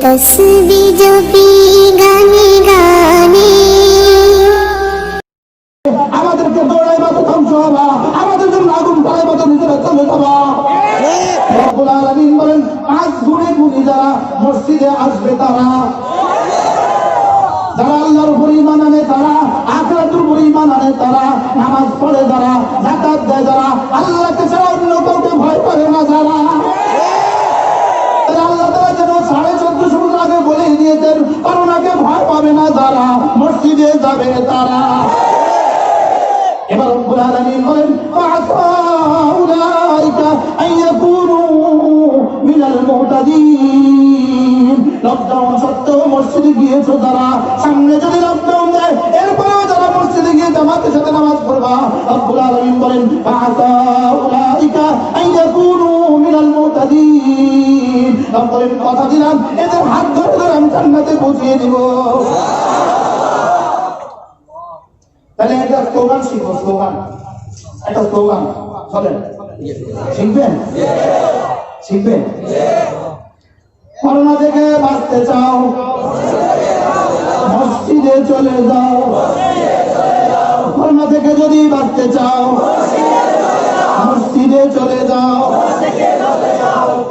तस्बीह जपी गाने गाने আমাদেরকে দৌড়াই মতো ধ্বংস হবা, আমাদের জন্য আগুন পাড়ায় মতো নিজেরা চলে যাবা। রব্বুল আলামিন বলেন, আজ গুনে গুনি যারা মসজিদে আসবে তারা, যারা আল্লাহর উপর ঈমান আনে তারা, আখিরাতের উপর ঈমান আনে তারা, নামাজ পড়ে যারা, যাকাত দেয় যারা, আল্লাহকে ছাড়া অন্য কাউকে ভয় করে না যারা। আল্লাহ তাআলা যেন 1450 বছর আগে বলে দিয়েছেন, করোনাকে ভয় পাবে না যারা মসজিদে যাবে তারা। এবার রব্বুল আলামিন বলেন, ফাআউলাইকা আইয়াকুনু মিনাল মুহতাদিন। লকডাউন সত্ত্বেও মসজিদে গিয়েছো যারা, সামনে যদি লকডাউন দেয় এরপরেও যারা মসজিদে গিয়ে জামাতের সাথে নামাজ পড়বা, রব্বুল আলামিন বলেন, ফাআউলাইকা আইয়াকুনু মিনাল মুহতাদিন। রব্বুল কথা দিলাম, এদের হাত ধরে ধরে আমি জান্নাতে পৌঁছিয়ে দিব। তাহলে একটা স্লোগান শিখবো, স্লোগান, একটা স্লোগান চলেন, শিখবেন? শিখবেন? করোনা থেকে বাঁচতে চাও, মসজিদে চলে যাও। করোনা থেকে যদি বাঁচতে চাও, মসজিদে চলে যাও।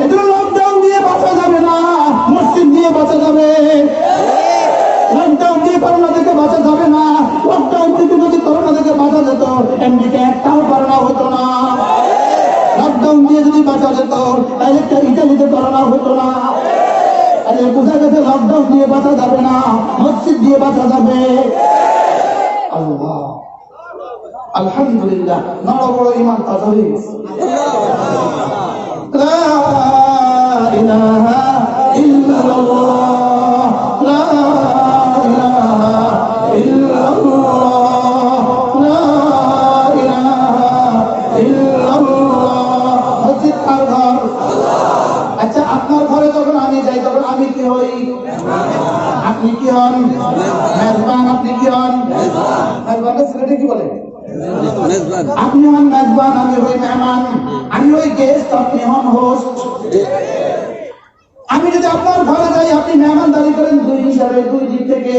এটা লকডাউন দিয়ে বাঁচা যাবে না, মসজিদ দিয়ে বাঁচা যাবে। লকডাউন দিয়ে করোনা থেকে বাঁচা যাবে না। লকডাউন থেকে যদি করোনা থেকে বাঁচা যেত, আমেরিকা একটাও করোনা হতো না। লকডাউন দিয়ে যদি বাঁচা যেত, তাহলে একটা ইটালিতে করোনা হতো না। আরে বোঝা গেছে লকডাউন দিয়ে বাঁচা যাবে না, মসজিদ দিয়ে বাঁচা যাবে। আল্লাহ, আলহামদুলিল্লাহ, নড় বড় ইমান তাজা হয়ে গেছে। লা ইলাহা ইল্লাল্লাহ, লা আপনার ঘরে যখন আমি যাই তখন আমি কি হই? আপনি কি হন? মেজবান। আপনি কি হন? মেজবানের ছেলেটা কি বলে? আপনি হন মেজবান, আমি হই মেহমান। আমি হই গেস্ট, আপনি হন হোস্ট। আমি যদি আপনার ঘরে যাই, আপনি মেহমানদারি করেন দুই হিসাবে, দুই দিক থেকে।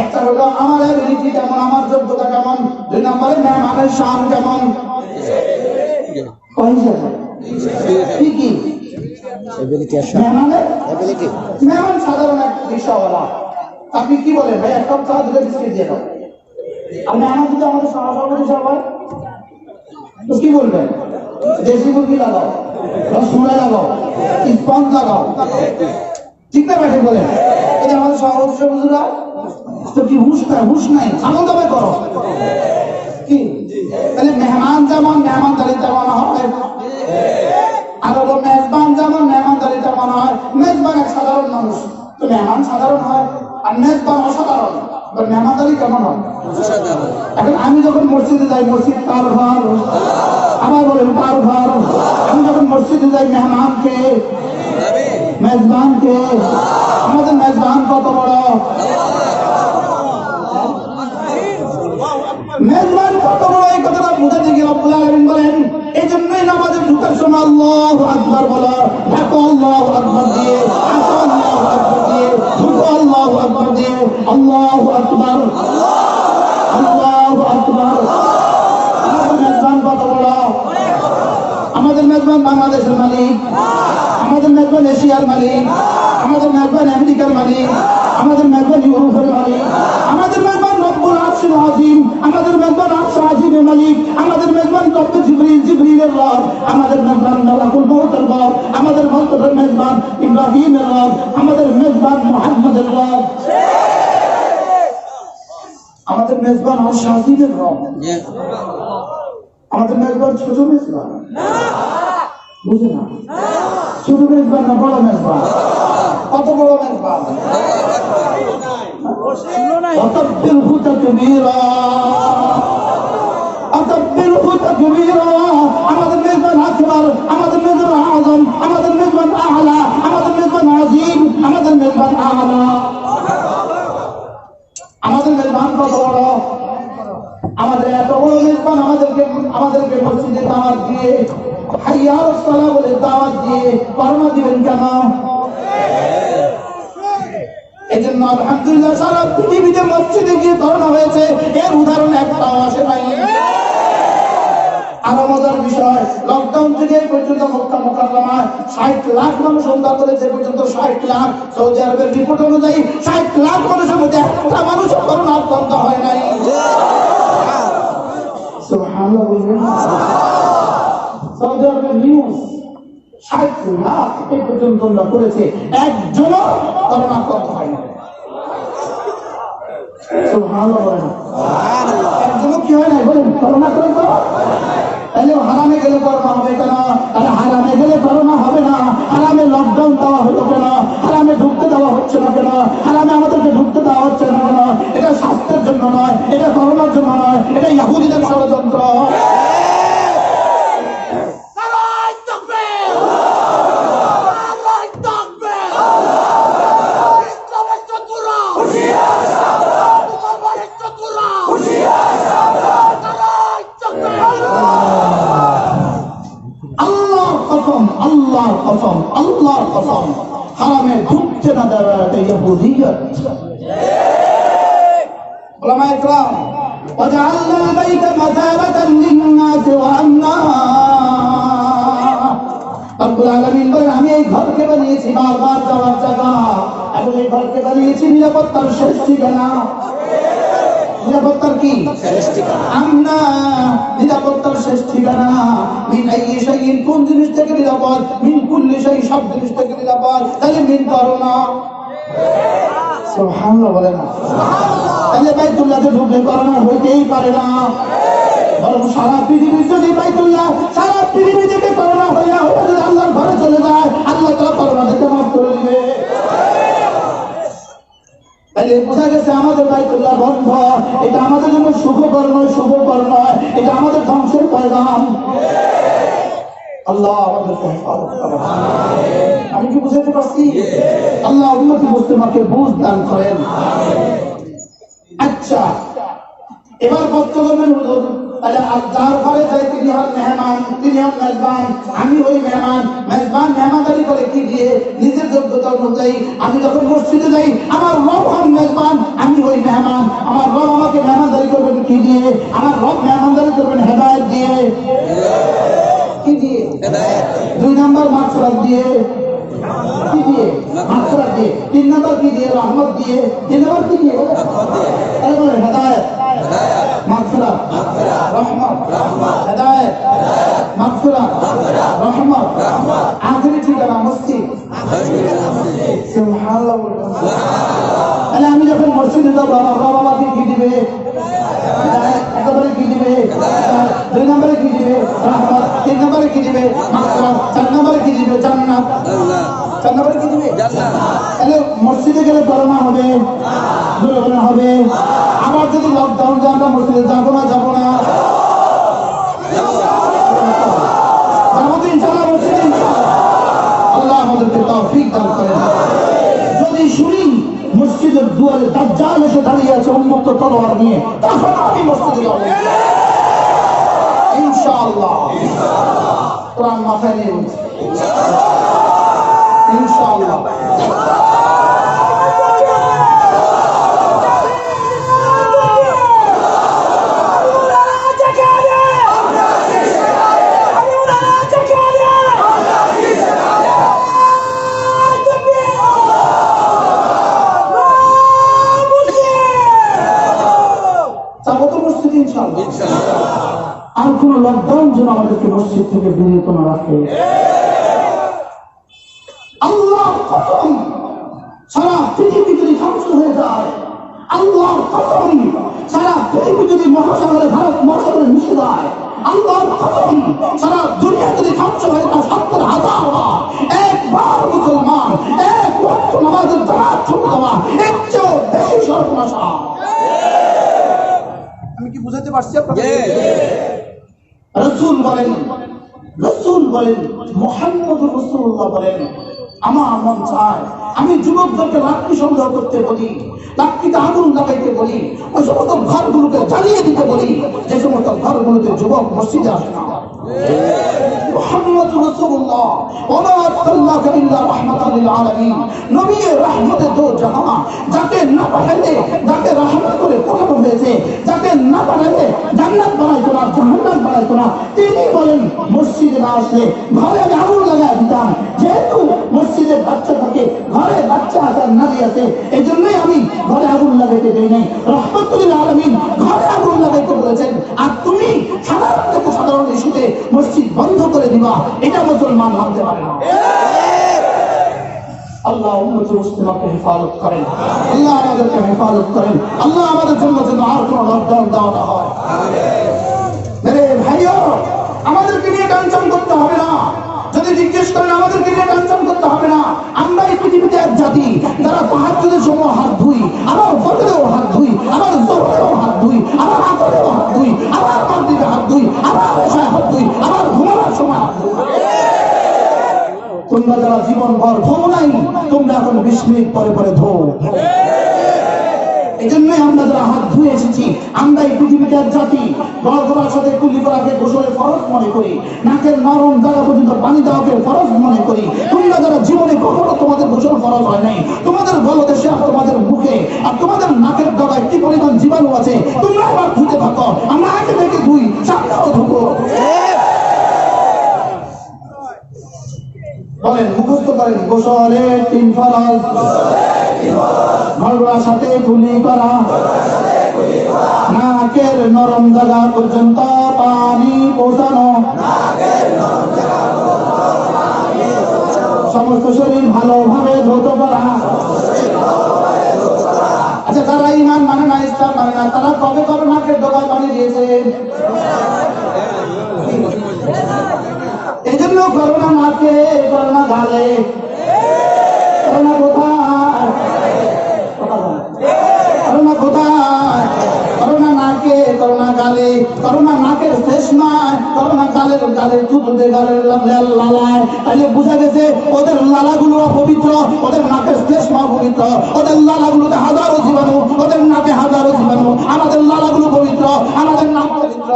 একটা হলো আমার অ্যাবিলিটি কেমন, আমার যোগ্যতা কেমন। দুই নম্বরে মেহমানের শান কেমন। কি কি মেহমান সাধারণ এক রিক্সাওয়ালা, আপনি কি বলেন ভাই, এক কাপ চা দুটো বিস্কিট দিয়ে দাও। আর মেহমান যদি আমাদের সহসভাপতি সবাই, তো কি বলবেন? দেশি মুরগি লাগাও, রসমালাই লাগাও, স্পঞ্জ লাগাও, ঠিক না ব্যাটে বলেন? এটা আমাদের সভাপতি সভাপতিরা তো কি হুশ নাই, হুশ নাই, আনন্দ করো কি? তাহলে মেহমান যেমন মেহমানদারি তেমন হয়, আর হলো মেজবান যেমন মেহমানদারি তেমন হয়। মেজবান এক সাধারণ মানুষ, তো মেহমান সাধারণ হয়, আর মেজবান অসাধারণ। মেহমানদারি কেমন হয়? এখন আমি যখন মসজিদে যাই, মসজিদ কার ঘর? আবার বলেন কার ঘর? আমি যখন মসজিদে যাই, মেহমানকে, মেজবানকে। আমাদের মেজবান কত বড়, মেজবান কত বড়, এই কথাটা বুঝাতে গিয়ে রব্বুল আলামিন বলেন, এই জন্যই নামাজে ঢুকার সময় আল্লাহু আকবার বলো, ঢাকো আল্লাহু আকবার দিয়ে, আসো আল্লাহু আকবার দিয়ে, ঢুকো আল্লাহু আকবার দিয়ে। আল্লাহু আকবার, আল্লাহু আকবার। আমাদের মেজবান কত বড়? আমাদের মেজবান বাংলাদেশের মালিক, আমাদের মেজবান এশিয়ার মালিক, আমাদের মেজবান আমেরিকার মালিক, আমাদের মেজবান ইউরোপের মালিক, আমাদের মেজবান রব্বুল আরশিল আযীম, আমাদের মেজবান আরশ আযীমের মালিক, আমাদের মেজবান রব্বে জিবরিলের রব, আমাদের মেজবান মালাকুল মউতের রব, আমাদের মেজবান ইব্রাহিমের রব, আমাদের মেজবান মুহাম্মদের রব, আমাদের মেজবান আরশ আযীমের রব। আমাদের মেজবান ছোট মেজবান বুঝে না, ছোট মেজবান না বড় মেজবান? কত বড় মেজবান! أكبره تكبيرا أكبره تكبيرا। আমাদের মেজবান আকবার, আমাদের মেজবান আযম, আমাদের মেজবান আ'লা, আমাদের মেজবান আযীম, আমাদের মেজবান আ'লা। আমাদের মেজবান কত বড়! আমাদের এত বড় মেজবান আমাদেরকে মসজিদে দাওয়াত দিয়ে, হাইয়া আলাস সালাহ বলে দাওয়াত দিয়ে করোনা দিবেন কেন? আলহামদুলিল্লাহ সারা পৃথিবীতে মসজিদে গিয়ে করোনা হয়েছে, এর উদাহরণ একটাও আসে নাই। আরো মজার বিষয়, লকডাউন থেকে এই পর্যন্ত মক্কা মুকাররমায় 60 লাখ মানুষ ওমরা করেছে, পর্যন্ত 60 লাখ। সৌদি আরবের রিপোর্ট অনুযায়ী 60 লাখ মানুষের মধ্যে একটা মানুষ করোনা আক্রান্ত হয় নাই। সুবহানাল্লাহ। সৌদি আরবের নিউজ 60 লাখ এই পর্যন্ত ওমরা করেছে, একজনও করোনা আক্রান্ত হয় না। সুবহানাল্লাহ বলেন। একজনও কি হয় না বলেন, করোনা করে তো তাহলে হারামে গেলে করোনা হবে কেন? আরে হারামে গেলে করোনা হবে না, হারামে লকডাউন দেওয়া হলো কেন? হারামে ঢুকতে দেওয়া হচ্ছে না কেন? হারামে আমাদেরকে ঢুকতে দেওয়া হচ্ছে না কেন? এটা স্বাস্থ্যের জন্য নয়, এটা করোনার জন্য নয়, এটা ইহুদিদের ষড়যন্ত্র। আল্লাহর কসম, হারামে ঢুকতে না দেওয়া এটা ইহুদিয়ত। উলামায়ে ইকরাম, ওয়াজআলনা বাইতা মাসাবাতান লিন-নাস ওয়া আমনা। রব্বুল আলামিন বলেন, আমি এই ঘরকে বানিয়েছি বারবার যাওয়ার জায়গা, এবং এই ঘরকে বানিয়েছি নিরাপত্তার শেষ ঠিকানা। নিরাপত্তার কি শেষ ঠিকানা? আমনা, নিরাপত্তার শেষ ঠিকানা। মিন আইয়ি শাইইন, কোন জিনিস থেকে নিরাপদ? মিন কুল্লি শাই, সব জিনিস থেকে নিরাপদ। তাহলে মিন করোনা। সুবহানাল্লাহ বলে না? তাহলে বাইতুল্লাহতে ঢুকলে করোনা হইতেই পারে না। বরং সারা পৃথিবীর যদি বাইতুল্লাহ, সারা পৃথিবী থেকে করোনা হইয়া যদি আল্লাহর ঘরে চলে যায়, আল্লাহ তাআলা করোনা থেকে মাফ করে দিবে। তাহলে বোঝা গেছে আমাদের বাইতুল্লাহ বন্ধ, এটা আমাদের জন্য শুভকর নয়, শুভকর নয়, এটা আমাদের ধ্বংসের পয়গাম। আল্লাহ আমাদেরকে হেফাজত করেন। আমি কি বুঝাতে পারছি? আল্লাহ উম্মতি মুসলিমাকে বুঝ দান করেন। আচ্ছা, এবার বক্তব্য করবেন হুজুর, তাহলে যার ঘরে যাই তিনি হন মেহমান, তিনি হন মেজবান, আমি ওই মেহমান। মেজবান মেহমানদারি করে কি দিয়ে? নিজের যোগ্যতা অনুযায়ী। আমি যখন মসজিদে যাই, আমার রব হন মেজবান, আমি ওই মেহমান। আমার রব আমাকে মেহমানদারি করবেন কি দিয়ে? আমার রব মেহমানদারি করবেন হেদায়েত দিয়ে। কি দিয়ে? হেদায়েত। 2 নাম্বার মাগফিরাত দিয়ে। কি দিয়ে? মাগফিরাত দিয়ে। 3 নাম্বার কি দিয়ে? রহমত দিয়ে। 3 নাম্বার কি দিয়ে? রহমত দিয়ে। তাহলে হেদায়েত, মাগফিরাত, রহমত, হেদায়েত, মাগফিরাত, রহমত, আখিরি ঠিকানা মসজিদ। সুবহানাল্লাহ। তাহলে আমি যখন মসজিদে যাব, আমার রব আমাকে কি দিবে? একেবারে কি দিবে? 2 নম্বরে কি দিবে? রহমত। 3 নম্বরে কি দিবে? মাগফিরাত। 4 নম্বরে কি দিবে? জান্নাত। 4 নম্বরে কি দিবে? জান্নাত। তাহলে মসজিদে গেলে করোনা হবে? দুর্ঘটনা হবে। আবার যদি লকডাউন যায়, আমরা মসজিদে যাবো না? যাবো না? আল্লাহ আমাদেরকে তৌফিক দান করেন। যদি শুনি মসজিদের দুয়ারে দাজ্জাল এসে দাঁড়িয়ে আছে উন্মুক্ত তলোয়ার নিয়ে, তখন আমি মসজিদে যাব ইনশাআল্লাহ। কোরআন মাথায় নিয়ে বলছি ইনশাআল্লাহ। আর কোন লকডাউন যেন আমাদেরকে মসজিদ থেকে বিরত না রাখে। আল্লাহ কসম, সারা পৃথিবী যদি ধ্বংস হয়ে যায়, আল্লাহ কসম, সারা পৃথিবী যদি মহাসাগরে, ভারত মহাসাগরে মিশে যায়, আল্লাহ কসম, সারা দুনিয়া যদি ধ্বংস হয়ে যায়, 70,000 একবার মুসলমান এক ওয়াক্ত নামাজের জামাত ছুটে দেওয়া এর চেয়েও বেশি সর্বনাশ। আমি কি বুঝাতে পারছি আপনাদের? রাসূল বলেন মুহাম্মদুর রাসূলুল্লাহ বলেন, আমার মন চায় আমি যুবকদেরকে লাকড়ি সংগ্রহ করতে বলি, লাকড়িতে আগুন লাগাইতে বলি, ওই সমস্ত ঘরগুলোকে জ্বালিয়ে দিতে বলি যে সমস্ত ঘরগুলোতে যুবক মসজিদে আসে না। মুহাম্মাদুর রাসূলুল্লাহ ওয়া মা আরসালনাকা ইল্লা রাহমাতাল লিল আলামিন। নবী রাহমতে দো জাহান, যাকে না পাঠাইলে যাকে রহমত করে পাঠানো হয়েছে, যাকে না পাঠাইলে জান্নাত বানাইতো না, জাহান্নাম বানাইতো না। তিনি বলেন মসজিদে না আসলে ঘরে আমি আগুন লাগাই দিতাম। যেহেতু মসজিদে বাচ্চা থাকে, ঘরে বাচ্চা আসার নারী আছে, এই জন্যই আমি ঘরে আগুন লাগাইতে দেই নাই। রহমতুল লিল আলামিন ঘরে আগুন লাগাইতে বলেছেন, আর তুমি সাধারণ থেকে সাধারণ ইস্যুতে মসজিদ বন্ধ করে দিবা, এটা মুসলমান মানতে পারে না। আল্লাহ উম্মতুল মুসলিমাকে হেফাজত করেন, আল্লাহ আমাদেরকে হেফাজত করেন, আল্লাহ আমাদের জন্য যেন আর কোনো লকডাউন দেওয়া না হয়। মেরে ভাইও, আমাদেরকে নিয়ে টেনশন করতে হবে না। যদি জিজ্ঞেস করেন আমাদেরকে নিয়ে টেনশন করতে হবে না। আমরা এই পৃথিবীতে এক জাতি যারা তাহাজ্জুদের সময় হাত ধুই, আবার ফজরেও হাত ধুই, আবার যোহরেও হাত ধুই, আবার আসরেও হাত ধুই, আবার মাগরিবে হাত ধুই, আবার এশায় হাত ধুই, আবার ঘুমানোর সময় হাত ধুই। তোমরা যারা জীবনভর ধোও নাই, তোমরা এখন 20 মিনিট পরে পরে ধো। এই জন্যই আমরা যারা হাত ধুয়ে এসেছি, আমরা এই পৃথিবীতে এক জাতি বড় করার সাথে কুলি করাকে গোসলের ফরজ মনে করি, নাকের নরম জায়গা পর্যন্ত পানি দেওয়াকে ফরজ মনে করি। তোমরা যারা জীবনে কখনো তোমাদের গোসল ফরজ হয় নাই, তোমাদের গলদেশে আর তোমাদের মুখে আর তোমাদের নাকের ডগায় কি পরিমাণ জীবাণু আছে, তোমরা আবার ধুতে থাকো। আমরা আগে থেকে ধুই, সামনেও ধুবো। বলেন, মুখস্থ করেন, গোসলের 3 ফরজ। ঘরোয়ার সাথে কুলি করা, নাকের নরম জায়গা পর্যন্ত পানি পৌঁছানো, সমস্ত শরীর ভালোভাবে ধৌত করা। আচ্ছা, যারা ঈমান মানে না, ইসলাম মানে না, তারা কবে কবে নাকের ডগায় পানি দিয়েছে? এই জন্য করোনা নাকে, করোনা গালে, করোনা কোথায়, করোনা কোথায়, করোনা নাকে, করোনা গালে, করোনা নাকের শেষ নয়, করোনা গালের গালের থুতুতে গালের লালায়। তাহলে বোঝা গেছে ওদের লালাগুলো অপবিত্র, ওদের নাকের শেষ অপবিত্র, ওদের লালাগুলোতে হাজারো জীবাণু, ওদের নাকে হাজারো জীবাণু। আমাদের লালাগুলো পবিত্র, আমাদের নাক পবিত্র।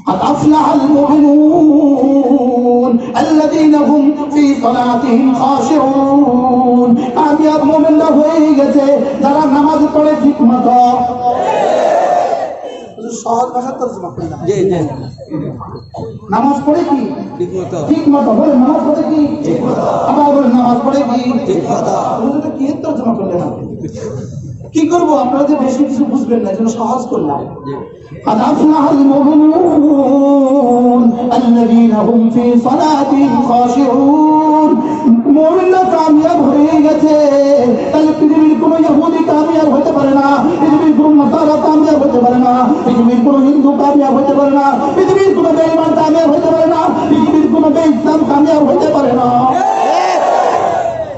قد أفلح المؤمنون الذين هم في صلاتهم خاشعون। কামিয়াব মুমিনরা হয়ে গেছে যারা নামাজ পড়ে ঠিকমতো। সহজ ভাষায় তরজমা করি না। জি জি। নামাজ পড়ে কি ঠিকমতো? বলে নামাজ পড়ে কি ঠিকমতো? আবার বলে নামাজ পড়ে কি ঠিকমতো? এটা কি তরজমা করলেন আপনি? কি করবো, আপনারা যে বেশি কিছু বুঝবেন না, জন্য সহজ করলাম। قد أفلح المؤمنون الذين هم في صلاتهم خاشعون। মুমিনরা কামিয়াব হয়ে গেছে। তাহলে পৃথিবীর কোনো ইহুদি কামিয়াব হতে পারে না, পৃথিবীর কোনো নাসারা কামিয়াব হতে পারে না, পৃথিবীর কোনো হিন্দু কামিয়াব হতে পারে না, পৃথিবীর কোনো বেঈমান কামিয়াব হতে পারে না, পৃথিবীর কোনো বেইসলাম কামিয়াব হতে পারে না,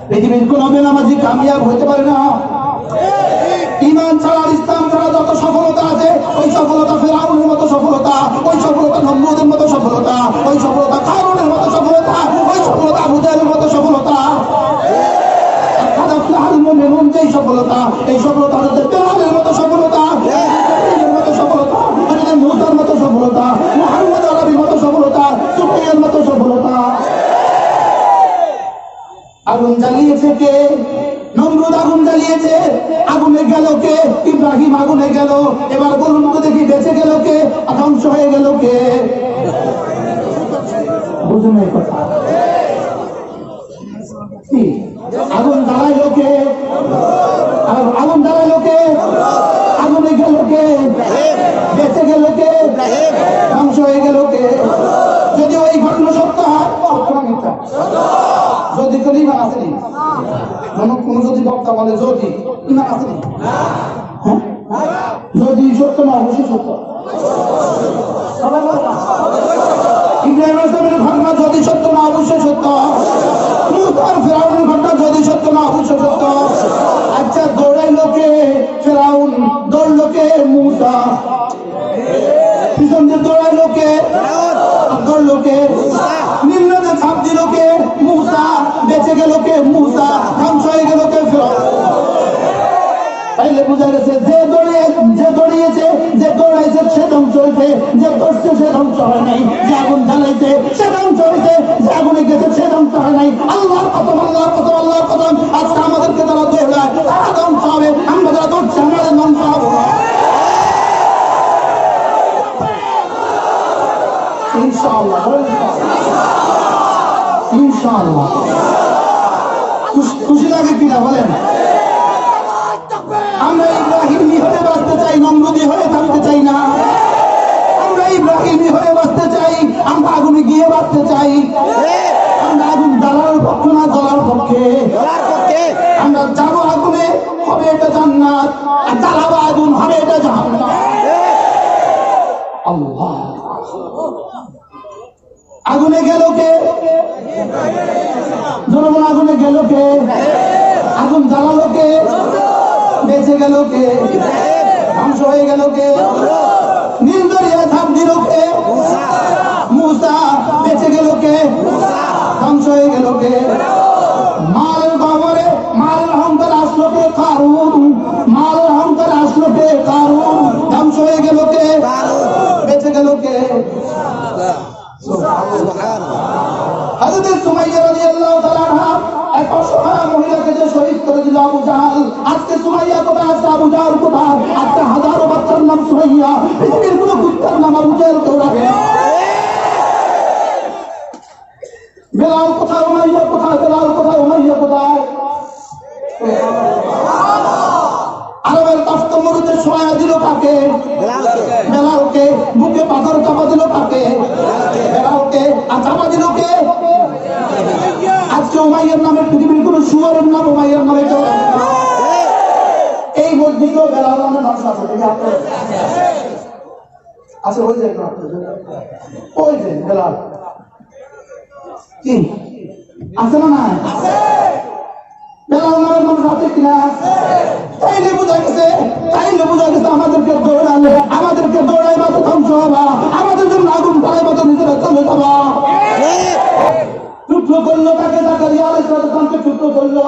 পৃথিবীর কোনো বেনামাজি কামিয়াব হতে পারে না। ঈমান ছাড়া, ইসলাম ছাড়া যত সফলতা আছে, ওই সফলতা ফেরাউনের মতো সফলতা, ওই সফলতা নমরুদের মতো সফলতা, ওই সফলতা কারুনের মতো সফলতা, ওই সফলতা আবু জাহেলের মতো সফলতা। যেই সফলতা, এই সফলতা হচ্ছে ফেরাউনের মতো সফলতা, মতো সফলতা, মুসার মতো সফলতা, মুহাম্মদ আরবির মতো সফলতা, সুফিয়ানের মতো সফলতা। আগুন জ্বালিয়েছে কে? নমরুদ আগুন জ্বালিয়েছে। আগুনে গেল কে? ইব্রাহিম আগুনে গেল। এবার বলুন তো দেখি, বেঁচে গেল কে, ধ্বংস হয়ে গেল কে? বুঝুন এই কথা। আগুন জ্বালাইল কে? আগুন জ্বালাইল কে? আগুনে গেল কে? বেঁচে গেল কে? ধ্বংস হয়ে গেল কে? যদি ওই ঘটনা সত্য হয়, যদি কোনো ইমান আসেনি, কোন যদি বক্তা বলে যদি ইমান আসেনি, যদি সত্য না, অবশ্যই সত্য। ইব্রাহিম আলাইহিস ঘটনা যদি সত্য না, অবশ্যই সত্য। মুসার ফেরাউনের ঘটনা যদি সত্য না, অবশ্যই সত্য। আচ্ছা, দৌড়াইলো কে? ফেরাউন। দৌড়লো কে? মুসা। পিছন দিয়ে দৌড়াইলো কে? দৌড়লো কে? নিম্নতে ছাপ দিল কে? মুসা। বেঁচে গেল কে? মুসা। ধ্বংস হয়ে গেল কে? ফেরাউন। তাইলে বোঝা গেছে যে দৌড়িয়েছে, যে দৌড়াইছে সে ধ্বংস হয়েছে, যে ধরছে সে ধ্বংস হয় নাই, যে আগুন জ্বালাইছে সে ধ্বংস হয়েছে, যে আগুনে গেছে সে ধ্বংস হয় নাই। আল্লাহর কসম, আল্লাহর কসম, আল্লাহর কসম, আজকে আমাদেরকে যারা দৌড়ায় তারা ধ্বংস হবে, আমরা যারা দৌড়ছি আমাদের ধ্বংস হবো না। ইনশাআল্লাহ, ইনশাআল্লাহ। খুশি লাগে কিনা বলেন? আমরা ইব্রাহিমী হয়ে বাঁচতে চাই, নমরুদি হয়ে থাকতে চাই না। আমরা ইব্রাহিমী হয়ে বাঁচতে চাই, আমরা আগুনে গিয়ে বাঁচতে চাই। আমরা আগুন জ্বালার পক্ষে না, জ্বলার পক্ষে। আমরা যাবো আগুনে, হবে এটা জান্নাত, আর জ্বালাবো আগুন, হবে এটা জাহান্নাম। আল্লাহ। আগুনে গেল কে? জনগণ আগুনে গেল কে? আগুন জ্বালালো কে? বেঁচে গেল কে? ধ্বংস হয়ে গেল কে? নীল দরিয়া ঝাঁপ দিল কে? মূসা। বেঁচে গেল কে? ধ্বংস হয়ে গেল কে? মাল গহবরে মাল অহংকার আসলো কে? কারুন। মাল অহংকার আসলো কে? কারুন। ধ্বংস হয়ে গেল কে? বেঁচে গেল কে? হযরত সুমাইয়া রাদিয়াল্লাহু তাআলা আনহা এক অসহায় মহিলাকে যে শহীদ করে দিল আবু জাহল। আজকে সুমাইয়া কোথায় আছে? আবু জাহল কোথায়? আজকে হাজারো বাচ্চার নাম সুমাইয়া, পৃথিবীর কোনো কুত্তার নাম আবু জাহল কেউ রাখে না। বেলাল কোথায়? উমাইয়া কোথায়? বেলাল কোথায়? উমাইয়া কোথায়? আরবের তপ্ত মরুতে ছোঁয়া দিল কাকে? বেলালকে। বুকে পাথর চাপা দিল কাকে? বেলালকে। আর চাপা দিল কে? আজকে উমাইয়ার নামে পৃথিবীর কোন শুয়ারের নাম উমাইয়ার নামে কেউ রাখে না। এই মসজিদ বেলাল নামে মানুষ আছে, আছে ওই যে ওই যে বেলাল কি আছে না? না বেলাল নামের মানুষ আছে কিনা? তাইলে বোঝা গেছে, তাইলে বোঝা গেছে আমাদেরকে দৌড়ালে, আমাদেরকে দৌড়াই মাত্র ধ্বংস হবা, আমাদের জন্য আগুন পাড়াই মাত্র নিজেরা চলে যাবা। টুকরো করলো তাকে, জাকারিয়া আলাইহিস সালামকে টুকরো করলো।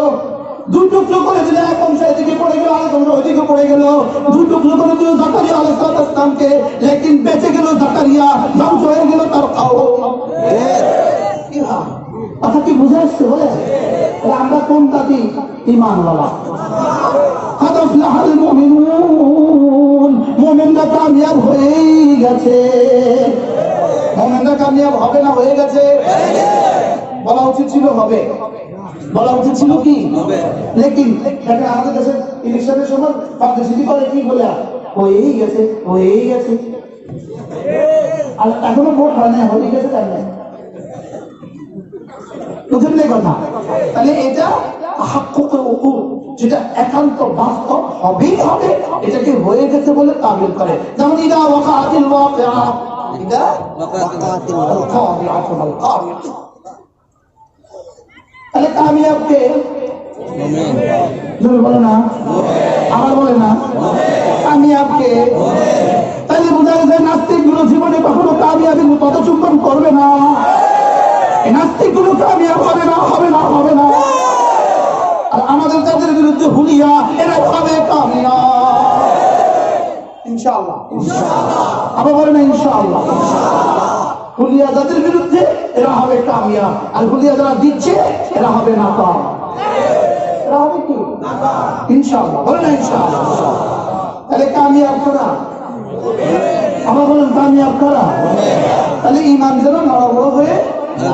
দুই টুকরো করে দিলে, এক অংশ এদিকে পড়ে গেল, আরেক অংশ ওইদিকে পড়ে গেল। দুই টুকরো করে দিল জাকারিয়া আলাইহিস সালামকে, লেকিন বেঁচে গেল জাকারিয়া, ধ্বংস হয়ে গেল তার কওম। কথা কি বুঝে আসছে? বলে আমরা কোন জাতি? ঈমানওয়ালা। قد أفلح المؤمنون। মুমিনরা কামিয়াব হয়েই গেছে। মুমিনরা কামিয়াব হবে না হয়ে গেছে? বলা উচিত ছিল হবে, বলা উচিত ছিল কি হবে। লেকিন দেখেন আমাদের দেশে ইলেকশনের সময় পাবলিসিটি করে কি বলে হয়েই গেছে, হয়েই গেছে। আর এখনো ভোট হয় না, হয়ে গেছে তাই না? বুঝলেন না কথা? তাহলে এটা তাহাক্কুকুল উকুল, যেটা একান্ত বাস্তব হবেই হবে, এটাকে হয়ে গেছে বলে তাবিল করে। যেমন ইদা ওয়াকাতিল ওয়াকিআ, ইদা ওয়াকাতিল ওয়াকিআ। তাহলে কামিয়াব কে? মুমিন। বলে না, আবার বলে না, কামিয়াব কে? তাহলে বোঝা গেছে নাস্তিকগুলো জীবনে কখনো কামিয়াবি পদচুম্বন করবে না। নাস্তিকগুলো কামিয়াব হবে না, হবে না, হবে না। আর আমাদের যাদের বিরুদ্ধে হুলিয়া, এরা হবে কামিয়াব ইনশাআল্লাহ। আবার বলে না ইনশাআল্লাহ। হুলিয়া যাদের বিরুদ্ধে, এরা হবে কামিয়াব। আর হুলিয়া যারা দিচ্ছে, এরা হবে নাকাম। এরা হবে কি? ইনশাআল্লাহ। বলে না ইনশাআল্লাহ। তাহলে কামিয়াব কারা? আবার বলেন কামিয়াব কারা? তাহলে ঈমান যেন নড়বড় হয়ে না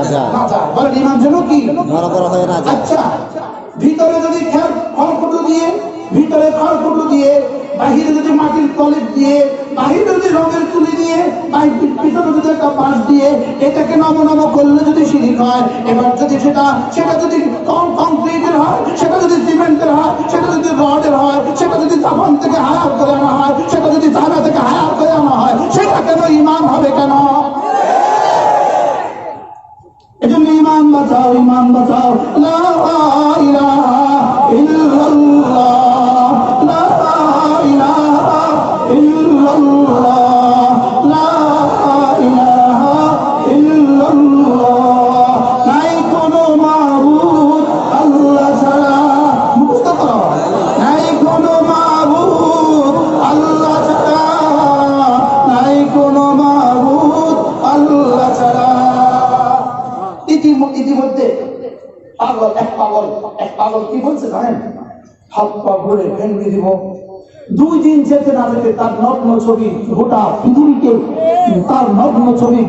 যায়। বলেন ঈমান যেন কি নড়বড় হয়ে না যায়। আচ্ছা, ভিতরে যদি খড়কুটো দিয়ে, ভিতরে খড়কুটো দিয়ে, বাহিরে যদি মাটির টয়লেট দিয়ে, বাহিরে যদি রঙের তুলি দিয়ে, ভিতরে যদি একটা বাঁশ দিয়ে, এটাকে নমনম করলে যদি শিরিক হয়, এবার যদি সেটা যদি কংক্রিটের হয়, সেটা যদি সিমেন্টের হয়, সেটা যদি রডের হয়, সেটা যদি জাপান থেকে হায়ার করে আনা হয়, সেটা যদি চায়না থেকে হায়ার করে আনা হয়, সেটা কেন ঈমান হবে কেন? এজন্য ঈমান বাঁচাও, ঈমান বাঁচাও। লা ইলাহা ইল্লাল্লাহ, লা ইলাহা ইল্লাল্লাহ, লা ইলাহা ইল্লাল্লাহ। নাই কোনো মাবুদ আল্লাহ ছাড়া, মুখস্থ করো, নাই কোনো মাবুদ আল্লাহ ছাড়া, নাই কোনো মধ্যে এক পাগল কি বলছে জানেন? হাত পা ভরে ভেঙে দিব। 2 দিন যেতে না যেতে তার নগ্ন ছবি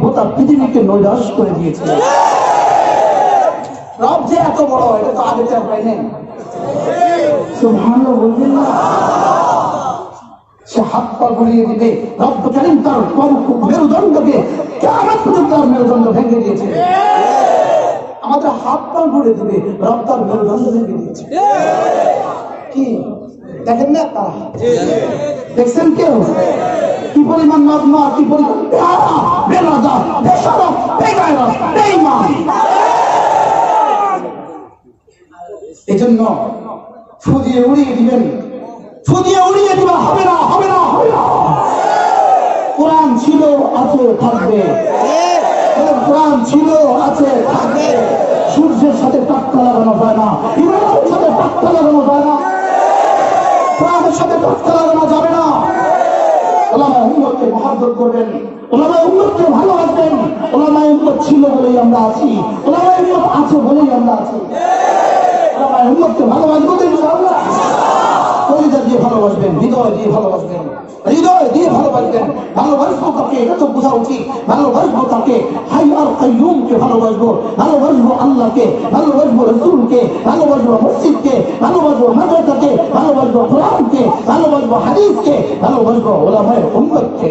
গোটা পৃথিবীকে নৈরাশ করে দিয়েছে। রব যে এত বড়, এটা তো আগে টের পাইনি। সুবহানাল্লাহ বলবেন না? সে হাত পা গলিয়ে দিবে। রব কারীম তার মেরুদণ্ডকে কিয়ামত পর্যন্ত তার মেরুদণ্ড ভেঙে দিয়েছে। আমাদের হাত পা গড়ে দিবে, রব তার মেরুদণ্ড ভেঙে দিয়েছে। কি দেখেন না তারা? দেখছেন কেউ? কি পরিমাণ নগ্ন, কি পরিমাণ বেলাজা, বেশরম, বেগায়রত, বেঈমান। এজন্য ফুদিয়ে উড়িয়ে দিবেন, ফুদিয়ে উড়িয়ে দিবা হবে না, হবে না, হবে না। কোরআন ছিল, আছে, থাকবে। কোরআন ছিল, আছে, থাকবে। সূর্যের সাথে টাক্কা লাগানো যায় না, ইমানের সাথে টাক্কা লাগানো যায় না, কোরআনের সাথে টাক্কা লাগানো যাবে না। ওলামায়ে উম্মতকে মহব্বত করবেন, ওলামায়ে উম্মতকে ভালোবাসবেন। ওলামায়ে উম্মত ছিল বলেই আমরা আছি, ওলামায়ে উম্মত আছে বলেই আমরা আছি। ওলামায়ে উম্মতকে ভালোবাসবো তো ইনশাআল্লাহ। কলিজা দিয়ে ভালোবাসবেন, হৃদয় দিয়ে ভালোবাসবেন, হৃদয় দিয়ে ভালোবাসবেন। ভালোবাসবো কাকে, এটা তো বোঝা উচিত। ভালোবাসবো কাকে? হাই আর কাইয়ুমকে ভালোবাসবো, ভালোবাসবো আল্লাহকে, ভালোবাসবো রাসূলকে, ভালোবাসবো মসজিদকে, ভালোবাসবো মাদ্রাসাকে, ভালোবাসবো কোরআনকে, ভালোবাসবো হাদিসকে, ভালোবাসবো ওলামায়ে উম্মতকে।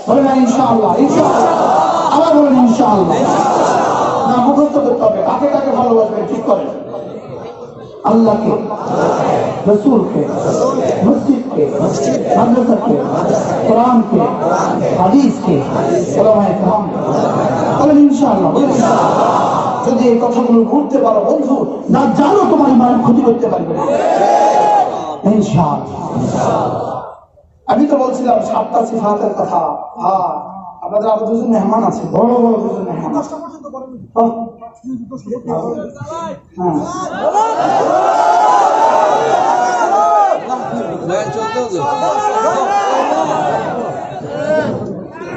বলেন ইনশাআল্লাহ, ইনশাআল্লাহ। আবার বলেন ইনশাআল্লাহ। না, মুখস্থ করতে হবে। কাকে কাকে ভালোবাসবেন ঠিক করেন। আল্লাহকে, রাসূলকে, মসজিদকে, মাদ্রাসাকে, কোরআনকে, হাদিসকে, ওলামায়ে কেরামকে। বলেন ইনশাআল্লাহ। যদি এই কথাগুলো ঘুরতে পারো বন্ধু, না জানো তোমার ইমান ক্ষতি করতে পারবে না ইনশাআল্লাহ। আমি তো বলছিলাম 7টা সিফাতের কথা। হ্যাঁ, আপনাদের আরো 2জন মেহমান আছে, বড় বড় 2জন মেহমান আছে।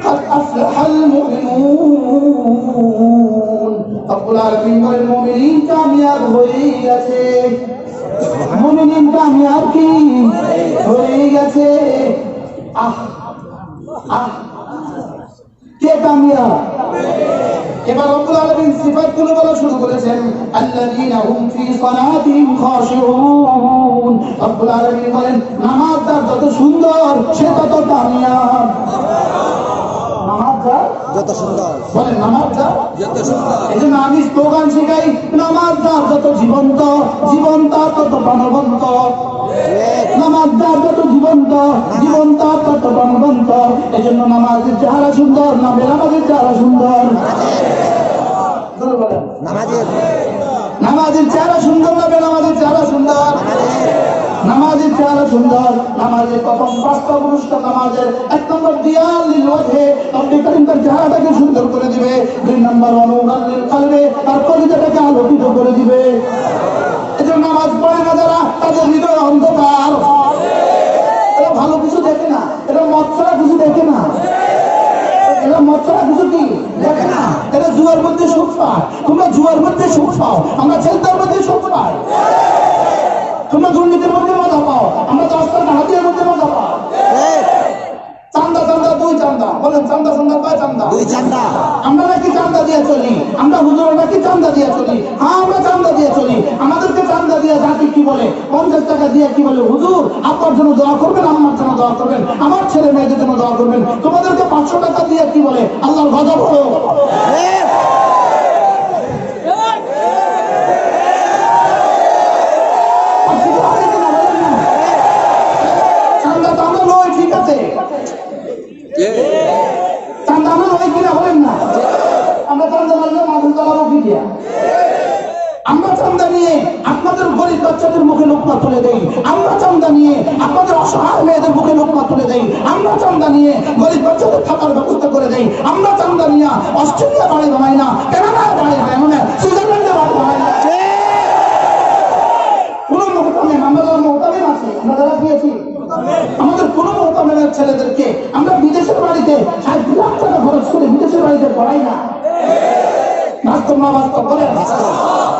قد أفلح المؤمنون رب العالمين বলেন মুমিন কামিয়াব হয়ে গেছে, মুমিন কামিয়াব কি হয়ে গেছে। কে কামিয়াব? এবার রব্বুল আলামিন সিফাতগুলো বলা শুরু করেছেন। আল্লাযীনা হুম ফি সালাতিহিম খাশিউন। রব্বুল আলামিন বলেন নামাজদার যত সুন্দর সে তত কামিয়াব। নামাজদার যত সুন্দর, বলেন নামাজদার যত সুন্দর। এজন্য আমি স্লোগান শিখাই, নামাজদার যত জীবন্ত, জীবন্ত তত প্রাণবন্ত। নামাজদার যত জীবন্ত, জীবন্ত তত প্রাণবন্ত। এজন্য নামাজের চেহারা সুন্দর না বেনামাজের চেহারা সুন্দর? নামাজের চেহারা সুন্দর না বেনামাজের চেহারা সুন্দর? নামাজের চেহারা সুন্দর। নামাজের প্রথম 5টা পুরস্কার, নামাজের 1 নম্বর দিয়াল লিল ওয়াজহে, রব্বুল কারীম তার চেহারাটাকে সুন্দর করে দিবে। 2 নম্বর অনুরাগ লিল কলবে, তার কলিজাটাকে আলোকিত করে দিবে। এজন্য নামাজ পড়ে না যারা, তাদের হৃদয় অন্ধকার। এরা ভালো কিছু দেখে না, এরা মদ ছাড়া কিছু দেখে না, এরা মদ ছাড়া কিছু কি দেখে না। এরা জুয়ার মধ্যে সুখ পায়, তোমরা জুয়ার মধ্যে সুখ পাও, আমরা ছেলতার মধ্যে সুখ পাই। তোমরা দুর্নীতির মধ্যে মজা পাও, আমরা 10টা হাতিয়ার মধ্যে মজা পাও। চান্দা চান্দা 2 চান্দা, বলেন চান্দা চান্দা কয় চান্দা? 2 চান্দা। আমরা নাকি চান্দা দিয়ে চলি, আমরা হুজুর নাকি চান্দা দিয়ে চলি। হ্যাঁ, আমরা চান্দা দিয়ে চলি। আমাদেরকে চান্দা দিয়ে জাতি কি বলে? 50 টাকা দিয়ে কি বলে? হুজুর আপনার জন্য দোয়া করবেন, আমার জন্য দোয়া করবেন, আমার ছেলে মেয়েদের জন্য দোয়া করবেন। তোমাদেরকে 500 টাকা দিয়ে কি বলে? আল্লাহর গজব হলো। চান্দা তো আমরা নয়, ঠিক আছে, চান্দা আমরা নয় কিনা বলেন না? আমরা চান্দা মানলে মাথা চালাবো কি দিয়া? আমরা চান্দা নিয়ে আপনাদের গরিব বাচ্চাদের মুখে লোকমা তুলে দেই, আমরা চান্দা নিয়ে আপনাদের অসহায় মেয়েদের মুখে লোকমা তুলে দেই, আমরা চান্দা নিয়ে গরিব বাচ্চাদের থাকার ব্যবস্থা করে দেই, আমরা চান্দা নিয়ে অস্ট্রেলিয়া বাড়ি বানাই না, কানাডায় বাড়ি বানাই না, সুইজারল্যান্ডে বাড়ি বানাই না। কোন মুহতামিম, আমরা যারা মুহতামিম আছি, আমরা যারা দিয়েছি, আমাদের কোন মুহতামিমের ছেলেদেরকে আমরা বিদেশের বাড়িতে 60 লাখ টাকা খরচ করে বিদেশের বাড়িতে পড়াই না। বাস্তব মা বাস্তব বলেন।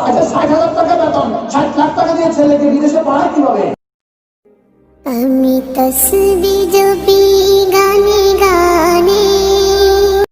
আচ্ছা 60,000 টাকা বেতন, 60 লাখ টাকা দিয়ে ছেলেকে বিদেশে পড়ায় কিভাবে? আমি তসবিহ জপি